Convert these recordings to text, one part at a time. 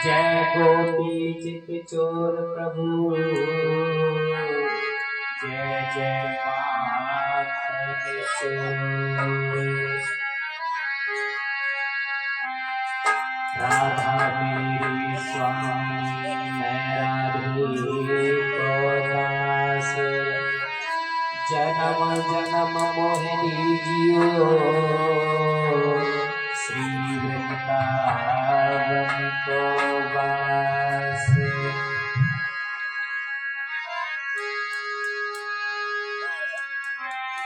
जय गोपी चित चोर प्रभु जय जय माखन चोर। राधा मेरी स्वामी मैं राधे को दास जन्म जन्म मोहिनी जियो श्री वृंदावन को वास।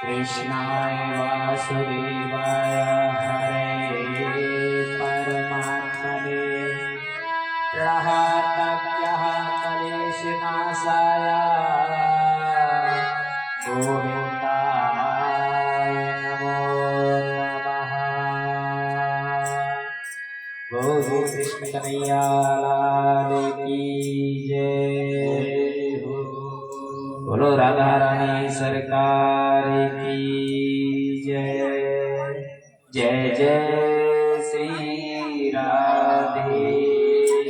कृष्णाय वासुदेवाय हरे परमात्मने प्रणतभ्यः क्लेशनाशाय गोविन्दाय नमो नमः। गो कृष्ण कन्हैया लाल की जय। बोलो राधा रानी सरकार की जय। जय जय श्री राधे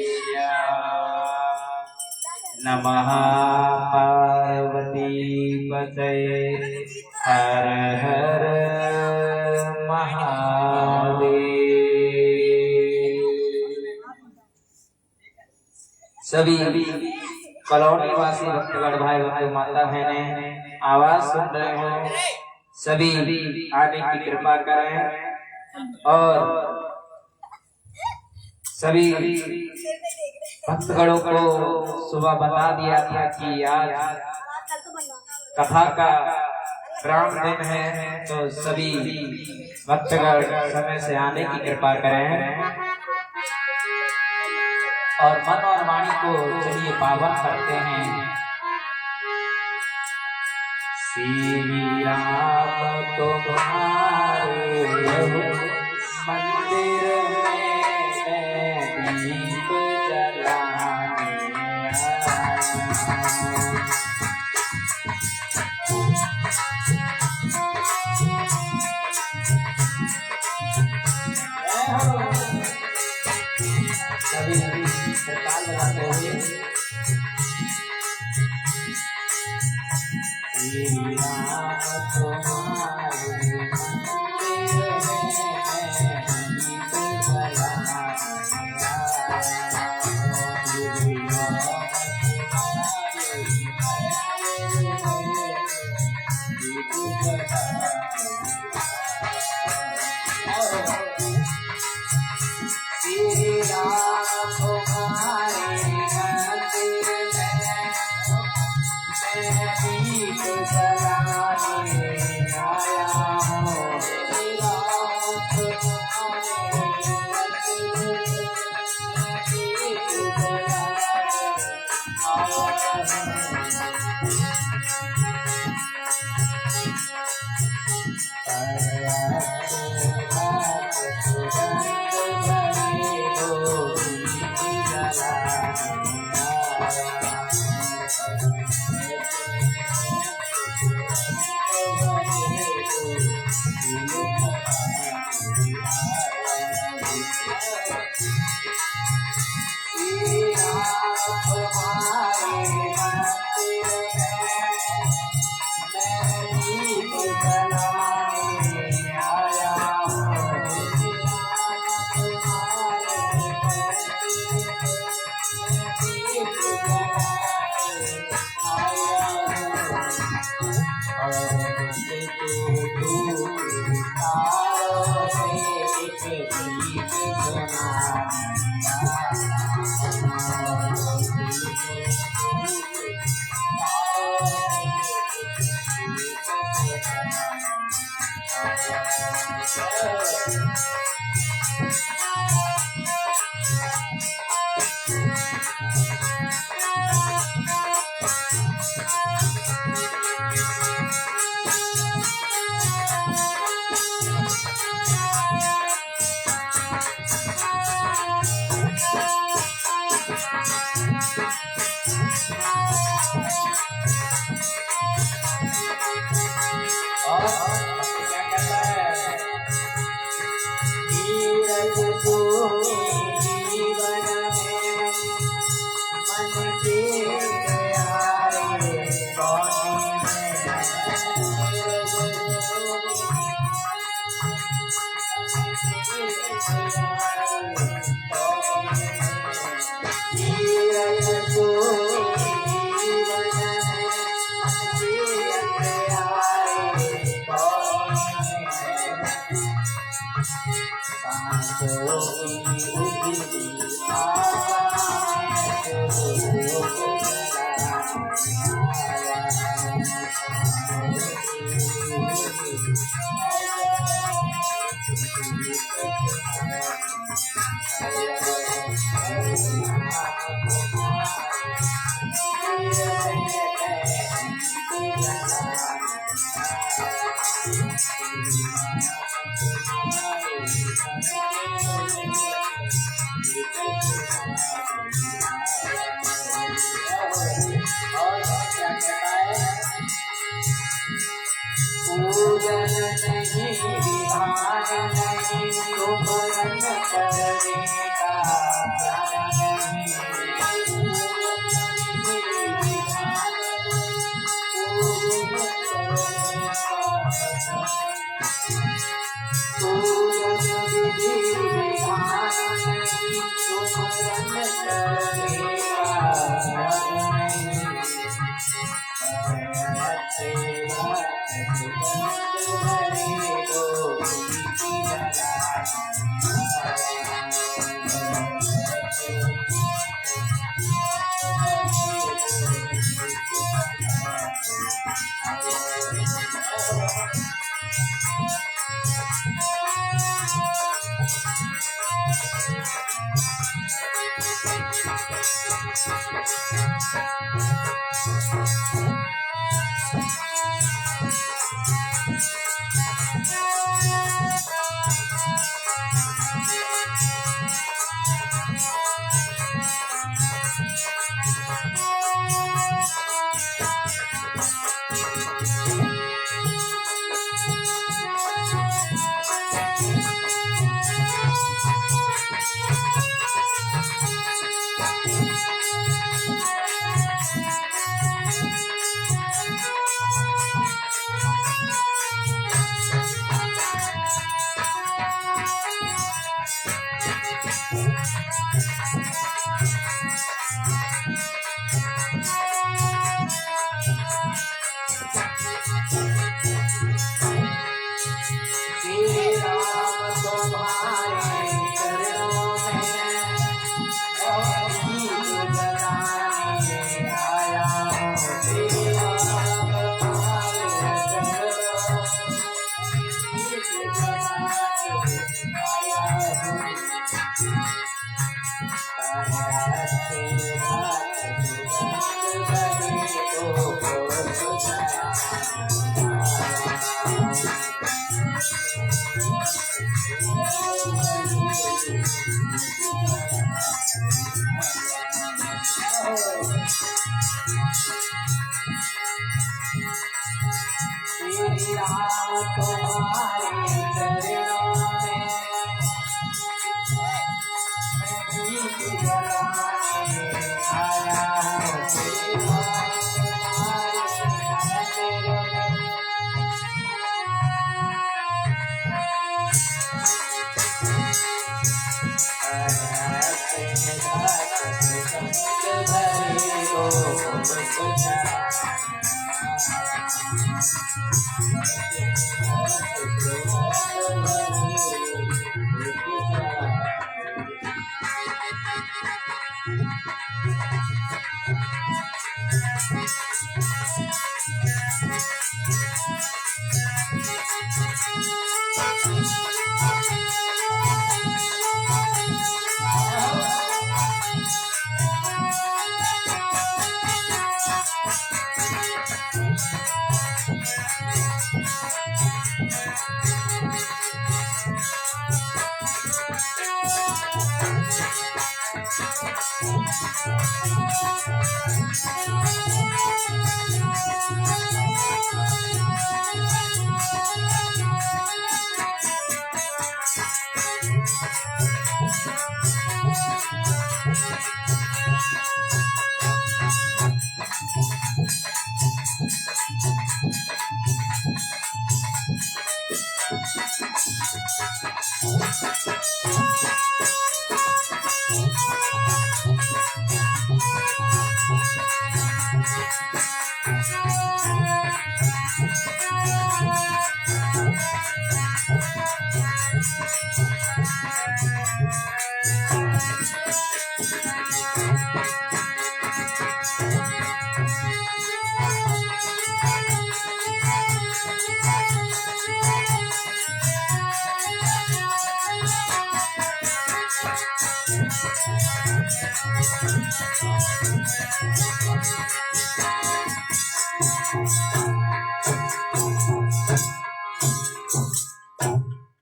श्याम। नमः पार्वती पतये हर हर महादेव। सभी कॉलोनी वासी भक्तगण भाई भाई माता बहने आवाज सुन रहे हो, सभी आने की कृपा करें। और सभी भक्तगणों को सुबह बता दिया था कि आज कथा का ग्राम दिन है, तो सभी भक्तगण समय से आने की कृपा करें और मन और वाणी को चलिए पावन करते हैं। श्री राम तुम्हारे मंदिर में दीप जलाने सभी सरकार लगाते हुए श्री राम तुम्हारे मंदिर में दीप जलाने पूजन नहीं विधान नहीं सुमरन करने का ज्ञान नहीं पूजन विधि विधान नहीं सुमरन करने का ज्ञान नहीं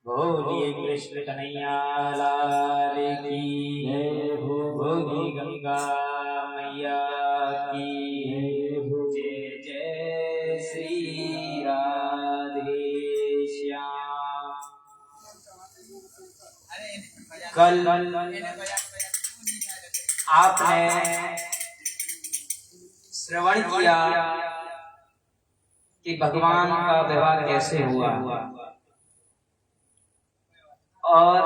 बोलिए कृष्ण कन्हैया लाल की जय हो। बोलिए गंगा मैया की जय। जय श्री राधे श्याम। कल आपने श्रवण किया कि भगवान का विवाह कैसे हुआ और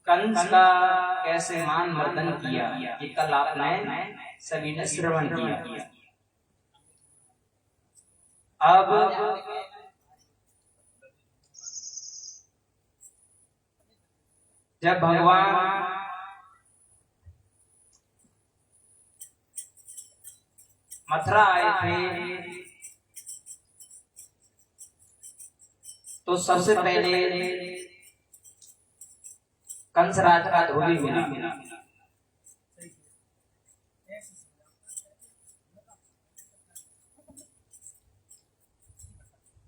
कंस का कैसे मान मर्दन किया। ये कल आपने सभी ने श्रवण किया। अब जब भगवान मथुरा आए थे तो सबसे पहले कंसराज का धोबी मिला।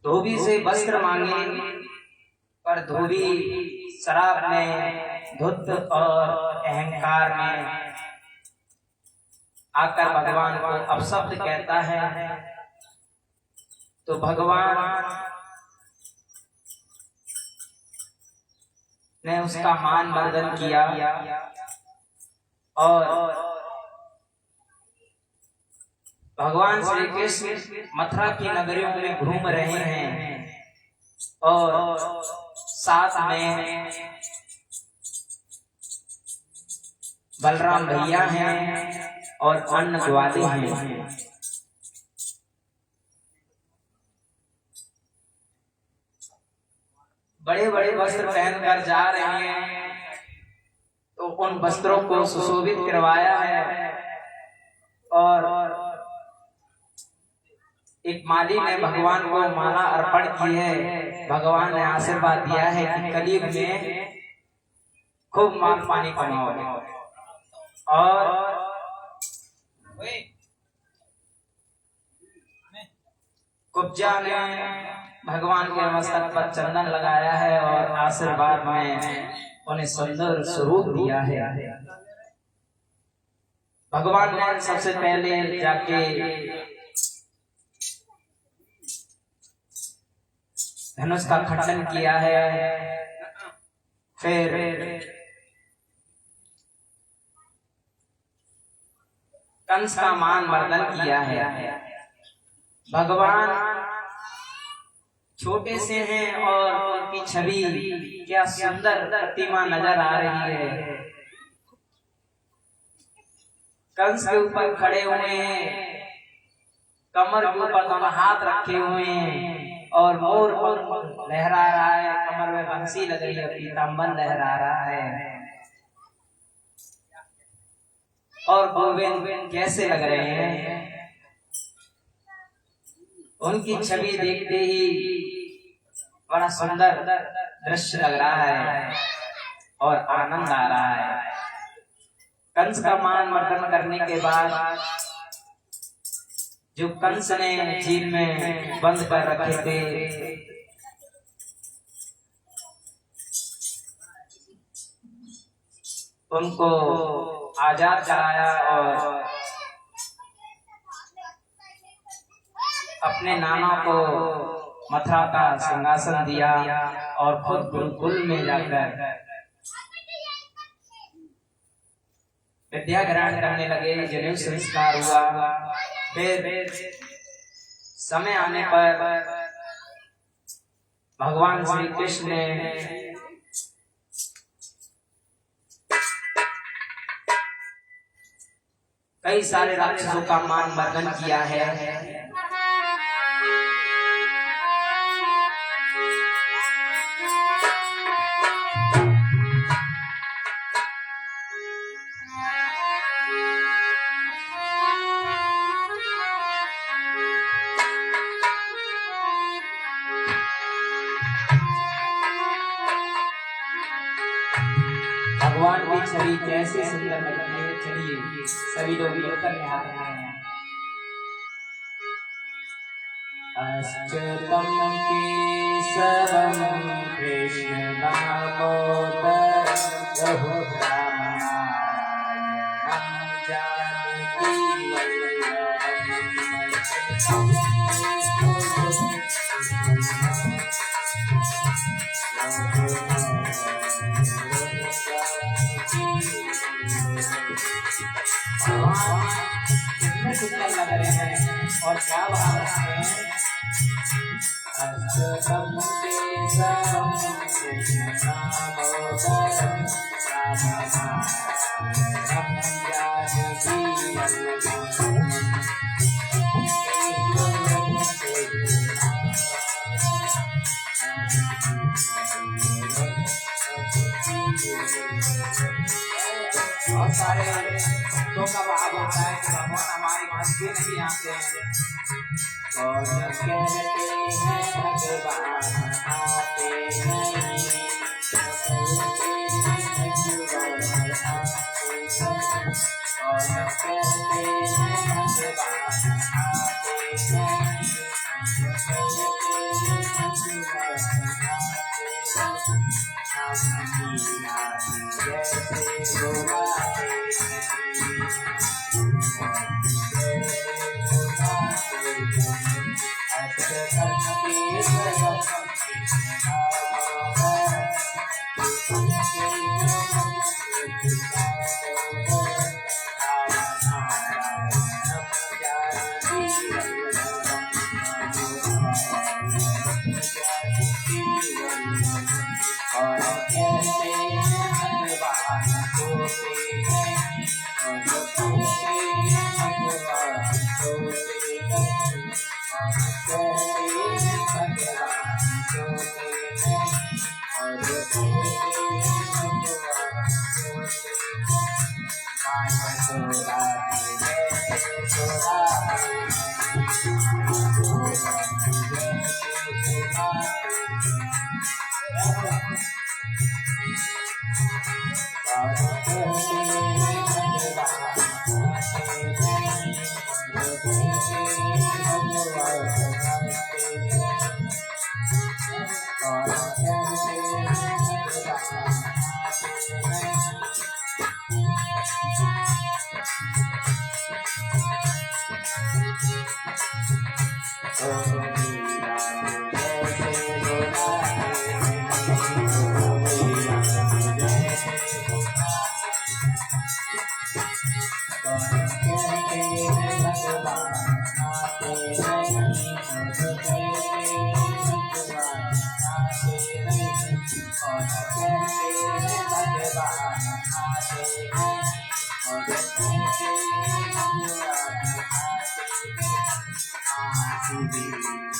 धोबी से वस्त्र मांगे पर धोबी शराब में धुत और अहंकार में आकर भगवान को अपशब्द कहता है। तो भगवान ने उसका मान मर्दन किया और भगवान श्री कृष्ण मथुरा की नगरियों में घूम रहे हैं और साथ में बलराम भैया हैं और अन्न ग्वाले हैं। बड़े बड़े वस्त्र पहनकर जा रहे हैं तो उन वस्त्रों को सुशोभित करवाया है और एक माली ने भगवान को माला अर्पण की है। भगवान ने आशीर्वाद दिया है कि कलयुग में खूब मान पानी कमाओ। और कुब्जा ने भगवान के मस्तक पर चंदन लगाया है और आशीर्वाद में उन्हें सुंदर स्वरूप दिया है। भगवान ने सबसे पहले जाके धनुष का खंडन किया है, फिर कंस का मान मर्दन किया है। भगवान छोटे से हैं और उनकी छवि क्या सुंदर प्रतिमा नजर आ रही है। कंस के ऊपर खड़े हुए हैं, कमर के ऊपर दोनों हाथ रखे हुए हैं और मोर लहरा रहा है, कमर में बंसी लग रही है, पीताम्बर लहरा रहा है। और गोविंद कैसे लग रहे हैं। उनकी छवि देखते ही बड़ा सुंदर दृश्य लग रहा है और आनंद आ रहा है। कंस का मान मर्दन करने के बाद जो कंस ने जेल में बंद कर रखे थे उनको आजाद कराया और अपने नाना को मथुरा का सिंहासन दिया और खुद गुरुकुल में जाकर विद्या ग्रहण करने लगे। जनेऊ संस्कार हुआ। फिर समय आने पर भगवान श्री कृष्ण ने कई सारे राक्षसों का मान मर्दन किया है। भगवान की छवि कैसे सुंदर लगती है। चलिए सभी लोग मिलकर निहार रहे हैं। अच्युतम केशवम कृष्ण दामोदर रघुराम जानकी कितने सुंदर लग रहे हैं और क्या भाव रखते हैं। अच्युतम केशवम कृष्ण दामोदरम राम बहुत सारे भक्तों का भाव होता है कि भगवान हमारे घर भी नहीं आते हैं और कहते हैं भगवान आते नहीं और कहते हैं कहते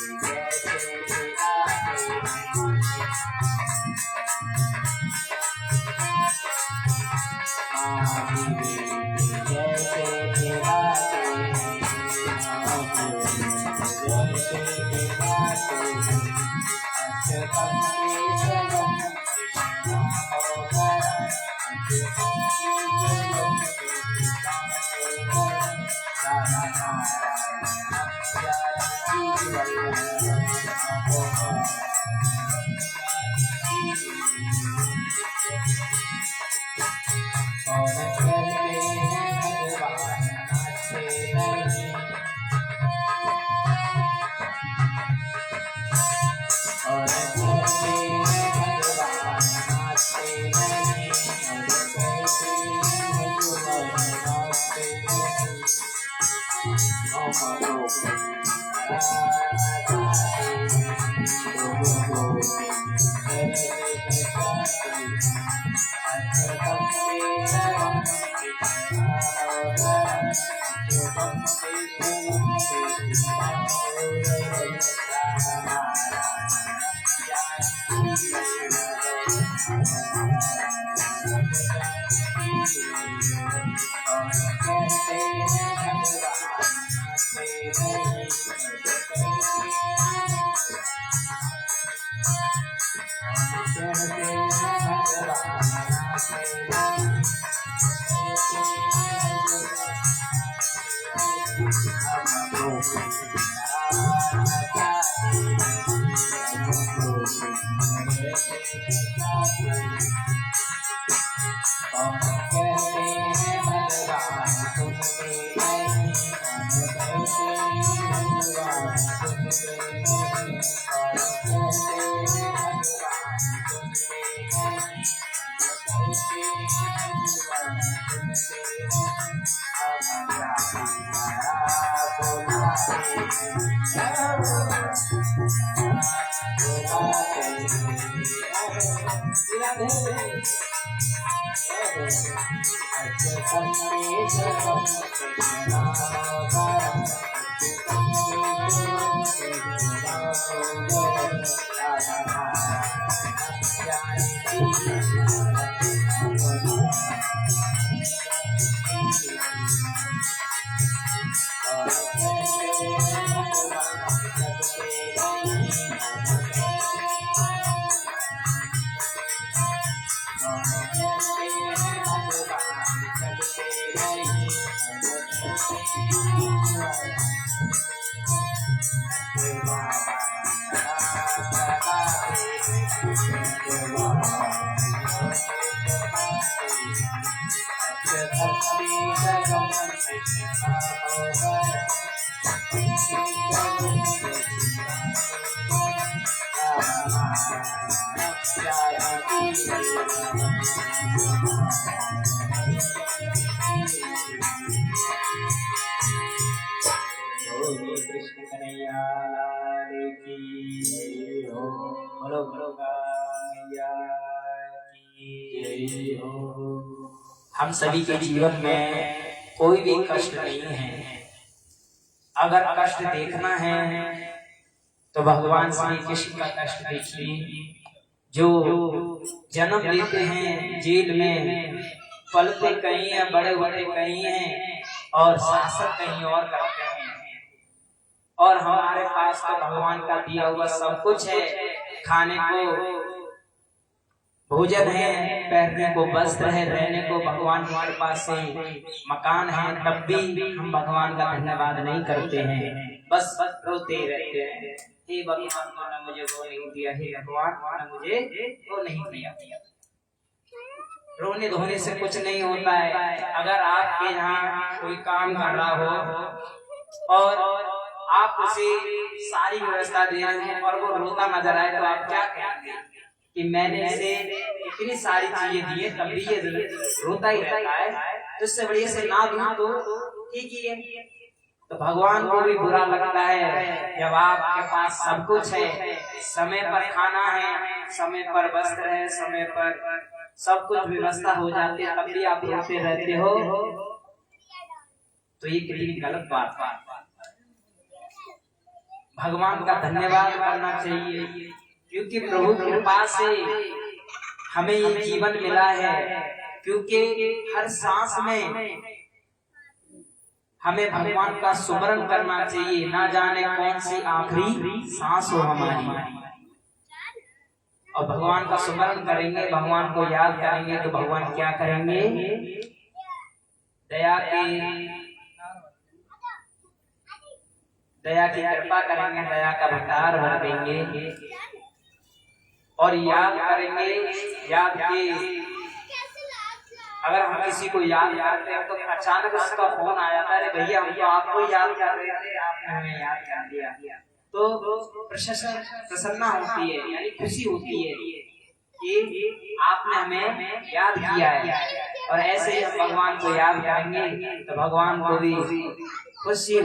हैं भगवान कृष्ण कन्हैया लाल की जय हो। बोलो बोलो मैया की जय हो। हम सभी के जीवन में कोई भी कष्ट नहीं है। अगर कष्ट देखना है तो भगवान श्री कृष्ण का कष्ट देखिए, जो जन्म लेते हैं जेल में, पलते कहीं हैं, बड़े होते कहीं हैं और शासन कहीं और करते हैं। और हमारे पास तो भगवान का दिया हुआ सब कुछ है, खाने को भोजन है, पहनने को वस्त्र है, रहने को भगवान हमारे पास से मकान है, तब भी हम भगवान का धन्यवाद नहीं करते हैं, बस रोते रहते हैं। हे भगवान ने मुझे वो नहीं दिया, हे भगवान ने मुझे वो नहीं दिया। रोने धोने से कुछ नहीं होता है। अगर आपके यहाँ कोई काम कर रहा हो और आप उसे सारी व्यवस्था दे रहे हैं और वो रोता नजर आए तो आप क्या कहेंगे कि मैंने इसे इतनी सारी चीजें दी है तब भी ये रोता ही रहता है, तो इससे बढ़िया से ना दूं तो ठीक ही है। तो भगवान को भी बुरा लगता है जब आपके पास सब कुछ है, समय पर खाना है, समय पर वस्त्र है, समय पर सब कुछ व्यवस्था हो जाती है, तब भी आप रोते रहते हो, तो ये कितनी गलत बात है। भगवान का धन्यवाद करना चाहिए, क्योंकि प्रभु की कृपा से हमें ये जीवन मिला है। क्योंकि हर सांस में हमें भगवान का सुमरन करना चाहिए, ना जाने कौन सी आखिरी सांस हो हमारी। और भगवान का सुमरन करेंगे, भगवान को याद करेंगे तो भगवान क्या करेंगे, दया की कृपा करेंगे, दया का भंडार भर देंगे और याद करेंगे। याद के अगर हम किसी को याद करते हैं तो अचानक उसका फोन आ जाता है, भैया हम तो आपको याद कर रहे थे, आपने हमें याद कर दिया, तो प्रसन्नता होती है, यानी खुशी होती है कि आपने हमें याद किया है। और ऐसे ही हम भगवान को याद करेंगे तो भगवान को भी खुशी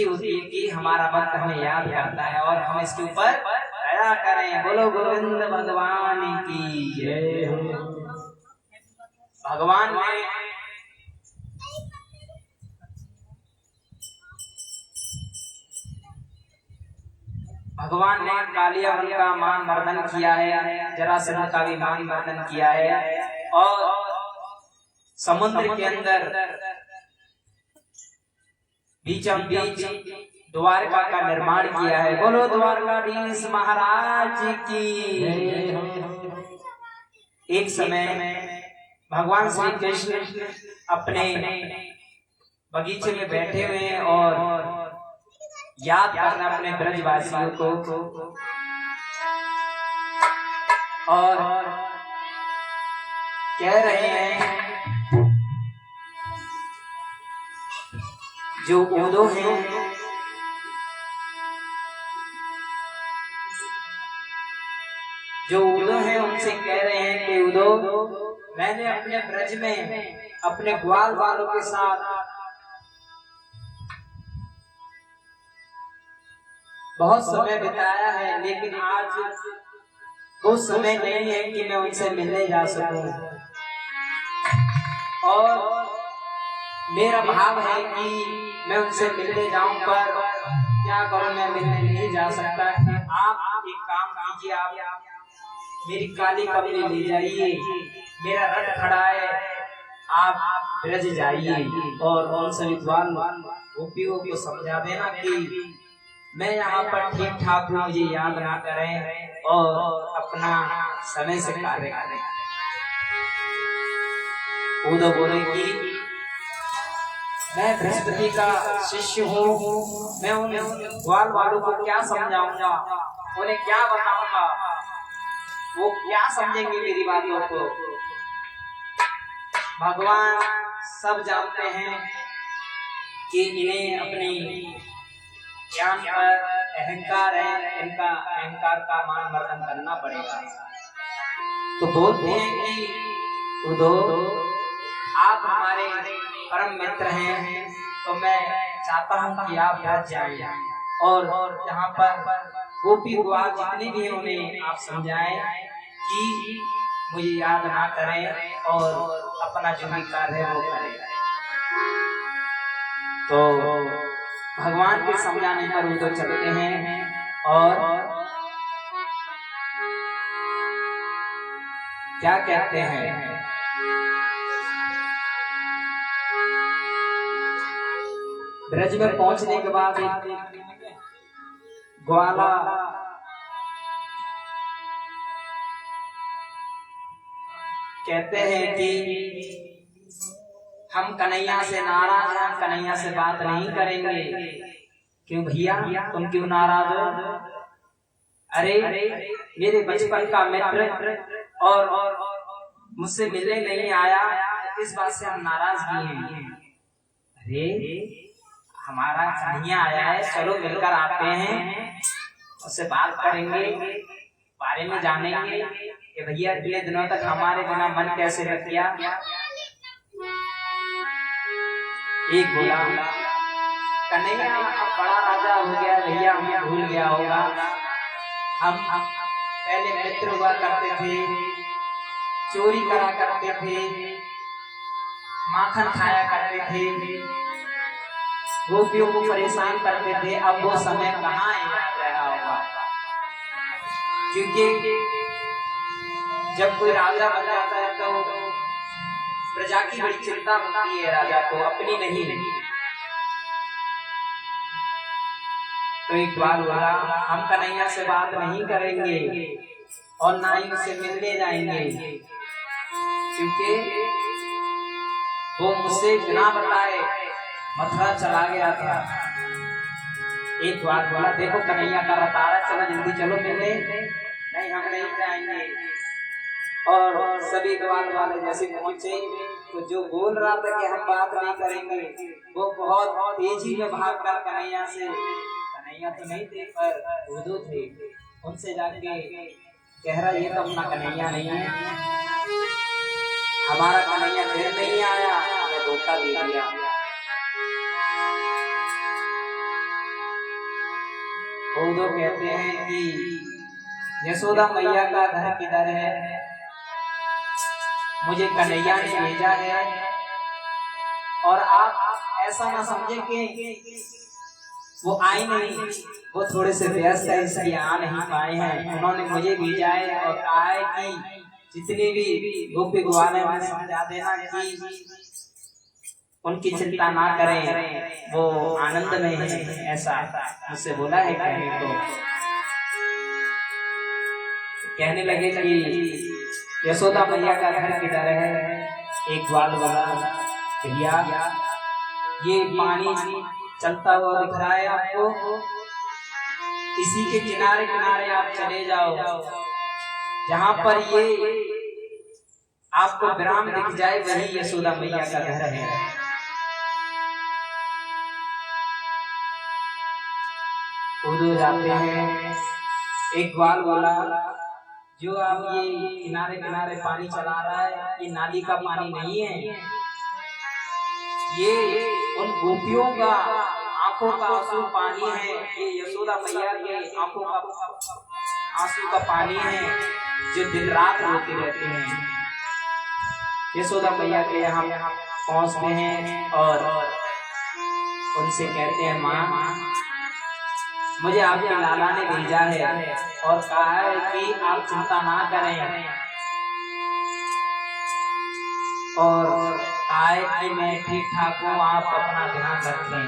होती है कि हमारा भक्त हमें याद करता है और हम इसके ऊपर दया करें। बोलो गोविंद भगवान की जय हो। भगवान ने कालियावन का मान मर्दन किया है, जरासंध का भी मान मर्दन किया है और समुद्र के अंदर बीचम बीच द्वारका का निर्माण किया है। बोलो द्वारकाधीश महाराज की। एक समय भगवान श्री कृष्ण अपने बगीचे में बैठे हुए और याद करना अपने ब्रजवासियों को, और कह रहे हैं जो उदो हैं उनसे कह रहे हैं कि उदो, मैंने अपने ब्रज में अपने ग्वाल वालों के साथ बहुत समय बिताया है, लेकिन आज वो समय नहीं है कि मैं उनसे मिलने जा सकूं। और मेरा भाव है कि मैं उनसे मिलने जाऊं, पर क्या करूं, मैं मिलने नहीं जा सकता। आप एक काम कीजिए, आप मेरी काली कपड़े ले जाइए, मेरा रथ खड़ा है, आप ब्रज जाइए और उन सभी ग्वाल गोपियों को समझा देना कि मैं यहाँ पर ठीक ठाक हूँ, मुझे याद ना करें और अपना समय से कार्य करें। उदो बोले कि मैं बृहस्पति का शिष्य हूँ, मैं उन ग्वाल वालों को क्या समझाऊंगा, उन्हें क्या बताऊंगा, वो क्या समझेंगे मेरी बातों को। भगवान सब जानते हैं कि इन्हें अपनी ज्ञान पर अहंकार है, इनका अहंकार का मान मर्दन करना पड़ेगा। तो बोलते हैं कि उदो, आप हमारे परम मित्र हैं, तो मैं चाहता हूं कि आप ब्रज जाइए और यहाँ पर गोपी ग्वाल जितने भी हैं उन्हें आप समझाएं कि मुझे याद ना करें और अपना जो भी कार्य है वो करें। तो भगवान के समझाने पर वो तो चलते हैं और क्या कहते हैं, ब्रज में पहुंचने के बाद ग्वाला कहते हैं कि हम कन्हैया से नाराज हैं, कन्हैया से बात नहीं करेंगे। क्यों भैया, तुम क्यों नाराज हो? अरे मेरे बचपन का मित्र और मुझसे मिलने नहीं आया, इस बात से हम नाराज भी हैं। अरे हमारा कन्हैया आया है, चलो मिलकर आते हैं, उससे बात करेंगे, बारे में जानेंगे कि भैया इतने दिनों तक हमारे बिना मन कैसे रख गया। एक बोला, कन्हैया अब बड़ा राजा हो गया, भैया हमें भूल गया होगा। हम पहले मित्र हुआ करते थे, चोरी करा करते थे, माखन खाया करते थे, गोपियों को परेशान करते थे, अब वो समय कहाँ याद रहा होगा। क्योंकि जब कोई राजा बन जाता है तो प्रजा की बड़ी चिंता होती है, राजा को अपनी नहीं। तो एक बार बोला, हम कन्हैया से बात नहीं करेंगे और ना ही उसे मिलने जाएंगे, क्योंकि वो मुझसे बिना बताए मथुरा चला गया था। एक बार बोला, देखो कन्हैया का रथ आ रहा, चलो जल्दी चलो मिलने। नहीं, हम नहीं जाएंगे। और सभी ग्वाल वाले जैसे पहुंचे तो जो बोल रहा था कि हम बात नहीं करेंगे, वो बहुत तेजी में भाग कर कन्हैया से, कन्हैया तो नहीं थे पर उदो थे, उनसे जाके कह रहा, ये तो अपना कन्हैया नहीं है, हमारा कन्हैया फिर नहीं आया, हमें धोखा दे दिया। उदो कहते हैं कि यशोदा मैया का घर किधर है, मुझे कन्हैया ने भेजा है, और आप ऐसा ना समझे कि वो आए नहीं, वो थोड़े से व्यस्त है इसलिए आ नहीं पाए हैं। उन्होंने मुझे भेजा है और कहा है कि जितने भी गोपी ग्वाल हैं उन्हें समझा देना कि उनकी चिंता ना करें, वो आनंद में है, ऐसा मुझसे बोला है कहने को। कहने लगे कि यशोदा मैया का घर किधर है। एक ग्वाल बोला, भैया ये पानी चलता हुआ दिख रहा है आपको, इसी के किनारे किनारे आप चले जाओ, जहां पर ये आपको ग्राम दिख जाए वही यशोदा मैया का घर है। उधर जाते हैं, एक ग्वाल वाला जो आप ये किनारे किनारे पानी चला रहा है, ये नाली का पानी नहीं है, ये उन गोपियों का आंखों का आंसू पानी है। ये यशोदा मैया के आंखों का आंसू का पानी है जो दिन रात रोते रहते हैं। यशोदा मैया के यहाँ पहुँचते हैं और उनसे कहते हैं, माँ मुझे आपके लाला ने भेजा है और कहा है कि आप चिंता ना करें, और कहा है कि मैं ठीक ठाक हूँ, आप अपना ध्यान रखें।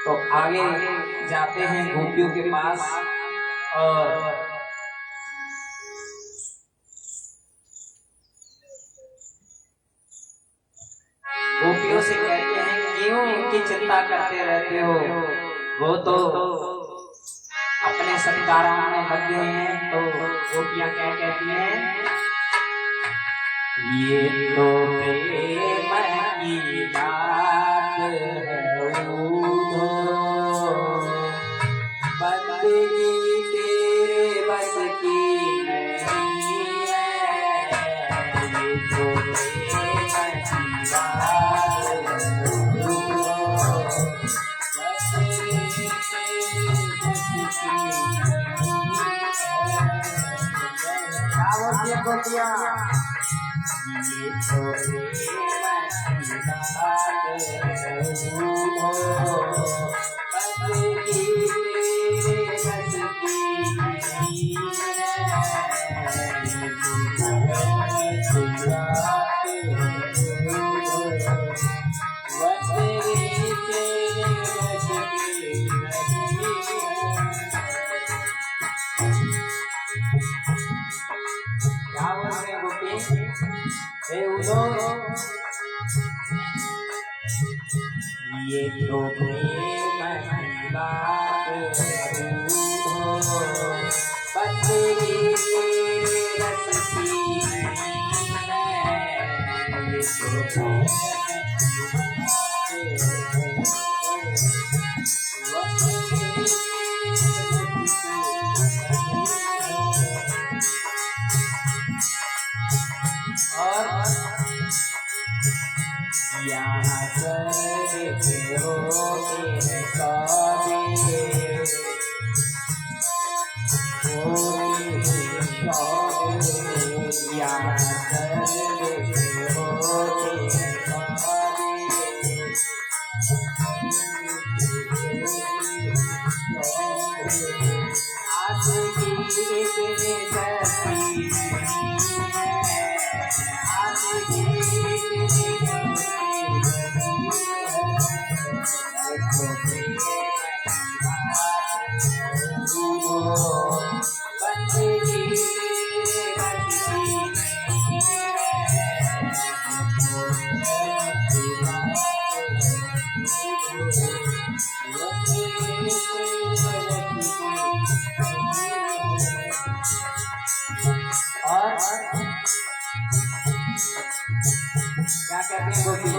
तो आगे जाते हैं गोपियों के पास और गोपियों से कहते हैं, क्यों इनकी चिंता करते रहते हो, वो तो अपने सत्कारों में लग गए हैं। तो गोपियां क्या कहती हैं, ये तो प्रेम की बात है उधो, बंदगी तेरे बस की नहीं है, ये तो प्रेम की बात गोपियां, ये तो ये तो प्रेम की बात हो, बंदगी तेरे रस की नहीं है, ये तो प्रेम यहाँ करते होते हैं काबे, यहाँ करते होते हैं काबे, आज की तेरे धरती नहीं है, आज की क्या कहते हैं गोपी,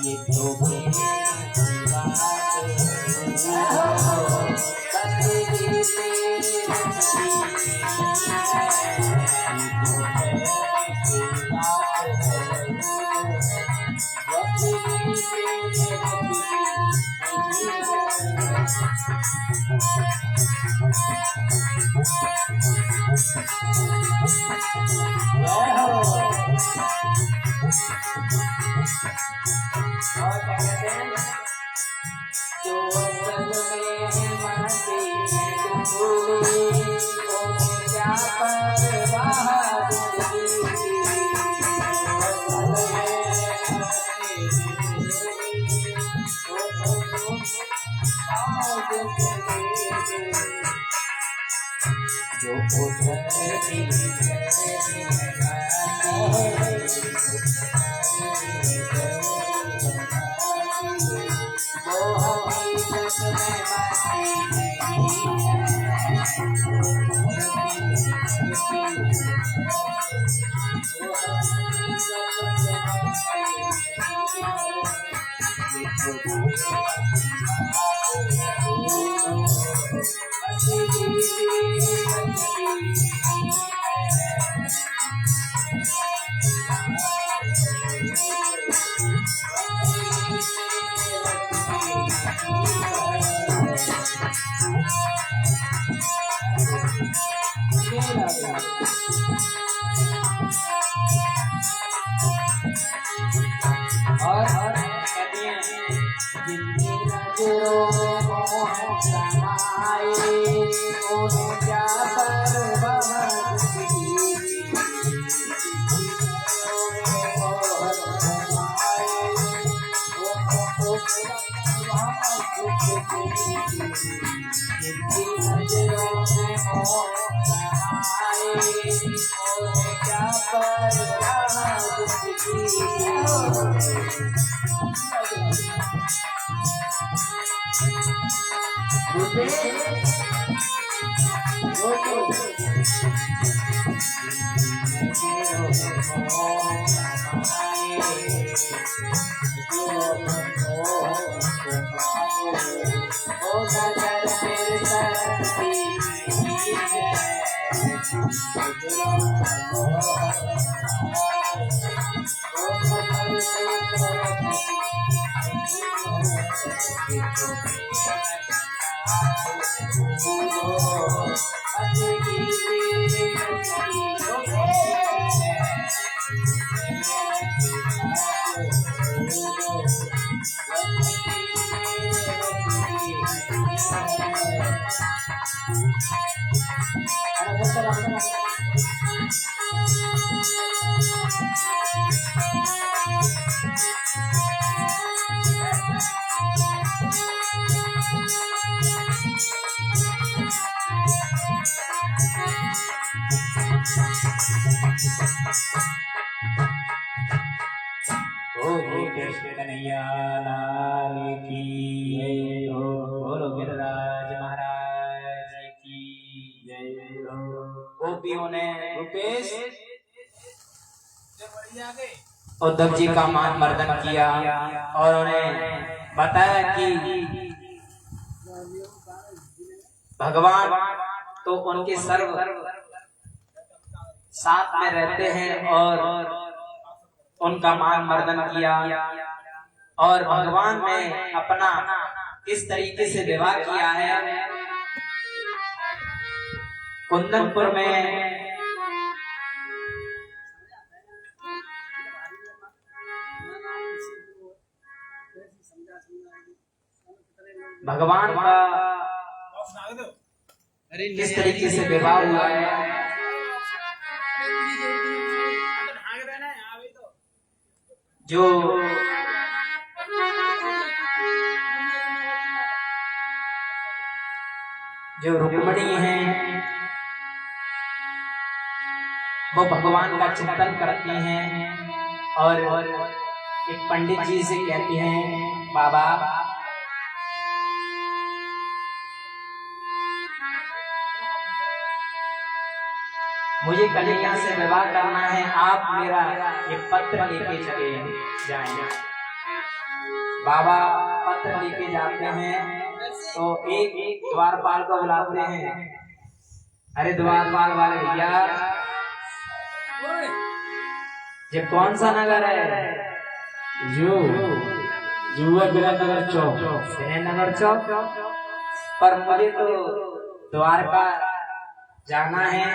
ये तो कन्हैया लाल की जय हो। बोलो गिरिराज महाराज की जय हो। गोपियों ने रुपेश उद्धव जी का मान मर्दन किया और उन्हें बताया कि भगवान तो उनके सर्व साथ में रहते हैं और उनका मान मर्दन किया और भगवान ने अपना किस तरीके से विवाह किया है। कुंदनपुर में भगवान का किस तरीके से विवाह हुआ है। जो रुक्मिणी है वो भगवान का चिंतन करती हैं और एक पंडित जी से कहती हैं, बाबा मुझे कन्हैया से विवाह करना है, आप मेरा एक पत्र लेके चले जाएं। बाबा पत्र लेके जाते हैं तो एक द्वारपाल को बुलाते हैं। अरे द्वारपाल वाले भैया, ये कौन सा नगर है? विनयनगर चौक। विनयनगर चौक, पर मुझे तो द्वारका जाना है।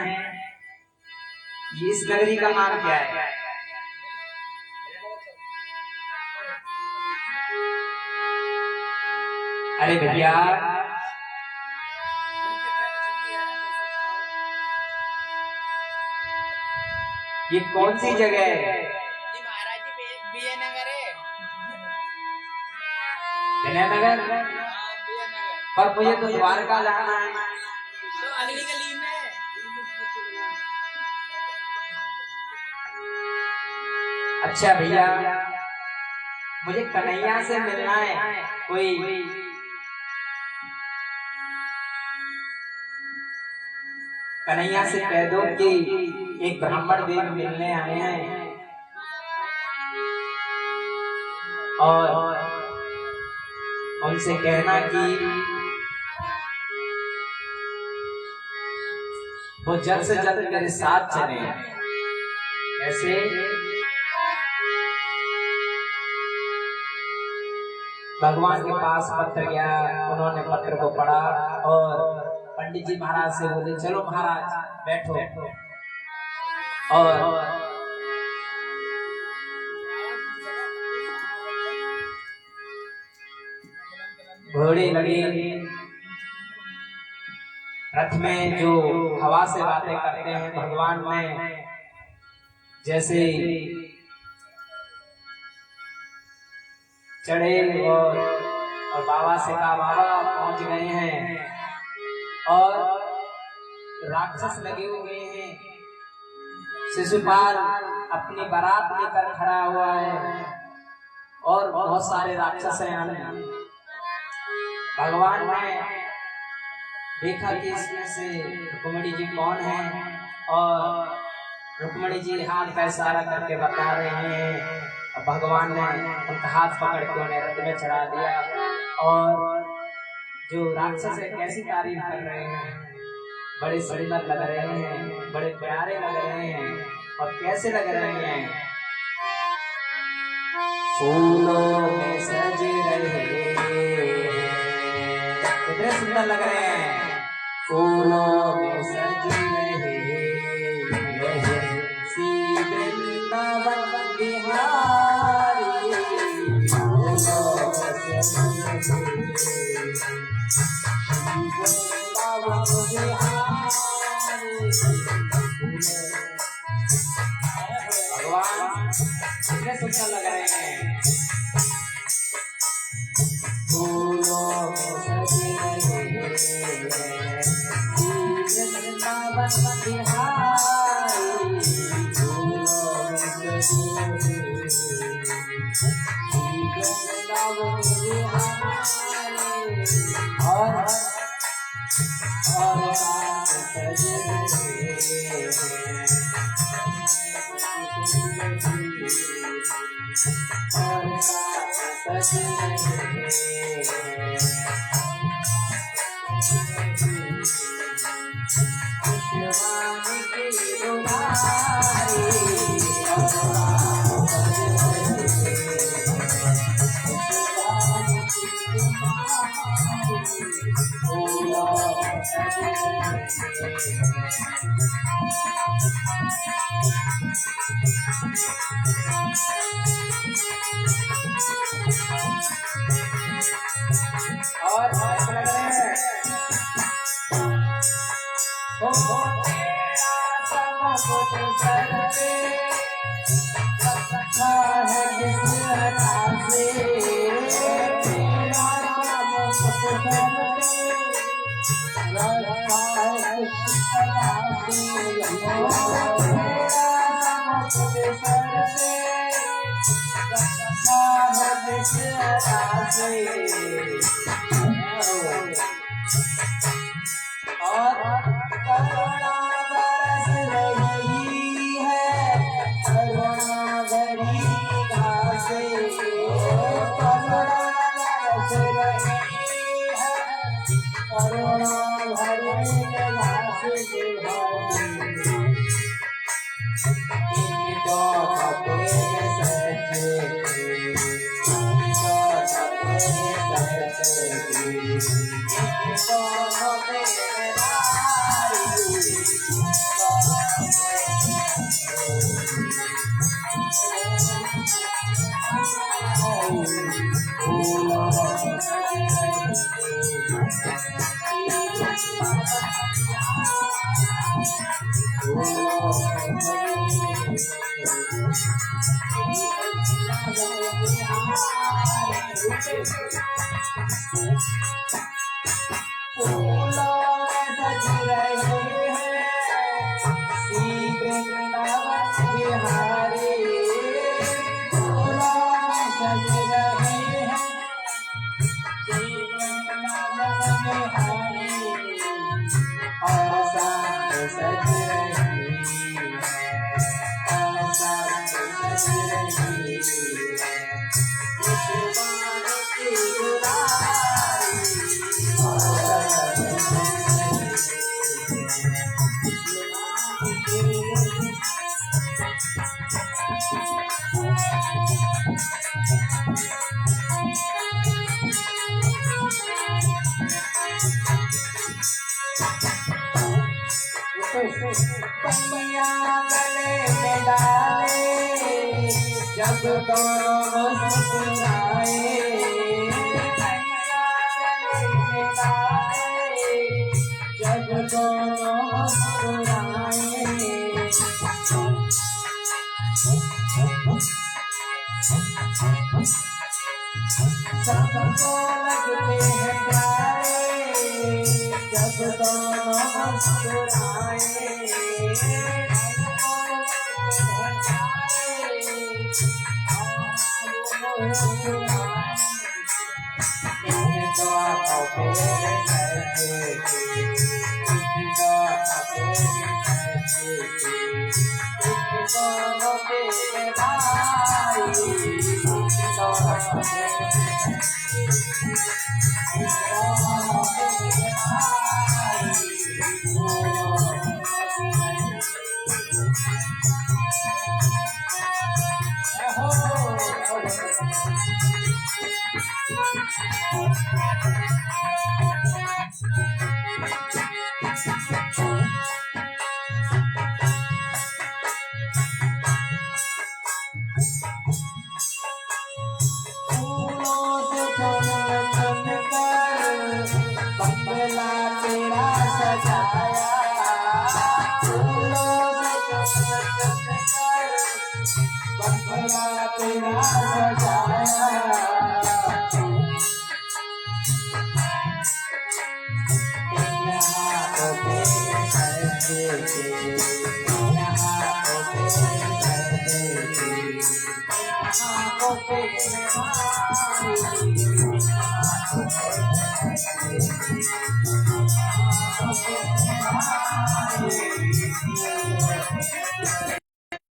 इस नगरी का नाम क्या है? अरे भैया, ये कौन सी जगह है? जी महाराज जी, विजयनगर है। विनयनगर? पर मुझे तो द्वारका जाना है। तो अगली गली में। अच्छा भैया, मुझे कन्हैया से मिलना है। कोई कन्हैया से कह दो कि एक ब्राह्मण देव मिलने आए हैं और उनसे कहना कि वो जल्द से जल्द मेरे साथ चले। ऐसे भगवान के पास पत्र गया, उन्होंने पत्र को पढ़ा और पंडित जी महाराज से बोले, चलो महाराज बैठो। और घोड़े लगे, रथ में जो हवा से बातें करते हैं भगवान में, जैसे चढ़े और बाबा से कहा, बाबा पहुंच गए हैं। और राक्षस लगे हुए हैं, शिशुपाल अपनी बारात लेकर खड़ा हुआ है और बहुत सारे राक्षस हैं। भगवान ने देखा कि इसमें से रुक्मिणी जी कौन है और रुक्मिणी जी हाथ का इशारा करके बता रहे हैं। भगवान ने उनका हाथ पकड़ के उन्हें रथ में चढ़ा दिया और जो राक्षस है कैसी तारीफ कर रहे हैं, बड़े सुंदर लग रहे हैं, बड़े प्यारे लग रहे हैं। और कैसे लग रहे हैं? फूलों में सज रहे हैं, कितने सुंदर लग रहे हैं। फूलों में सज रहे हैं श्री वृंदावन बिहारी, फूलों में सज रहे हैं। भगवान कितने सुंदर लग रहे हैं। फूलों में सजे रहे हैं वृंदावन बिहारी, फूलों में सजे रहे वृंदावन बिहारी। और सजे रहे हैं और करुणा बरस रही है, करुणा भरी घासे, करुणा करुणा भरे घास गले में डाले जब दोनों मुस्कुराए, जब दोनों मुस्कुराए, सबको लगते हैं प्यारे जब दोनों मुस्कुराए,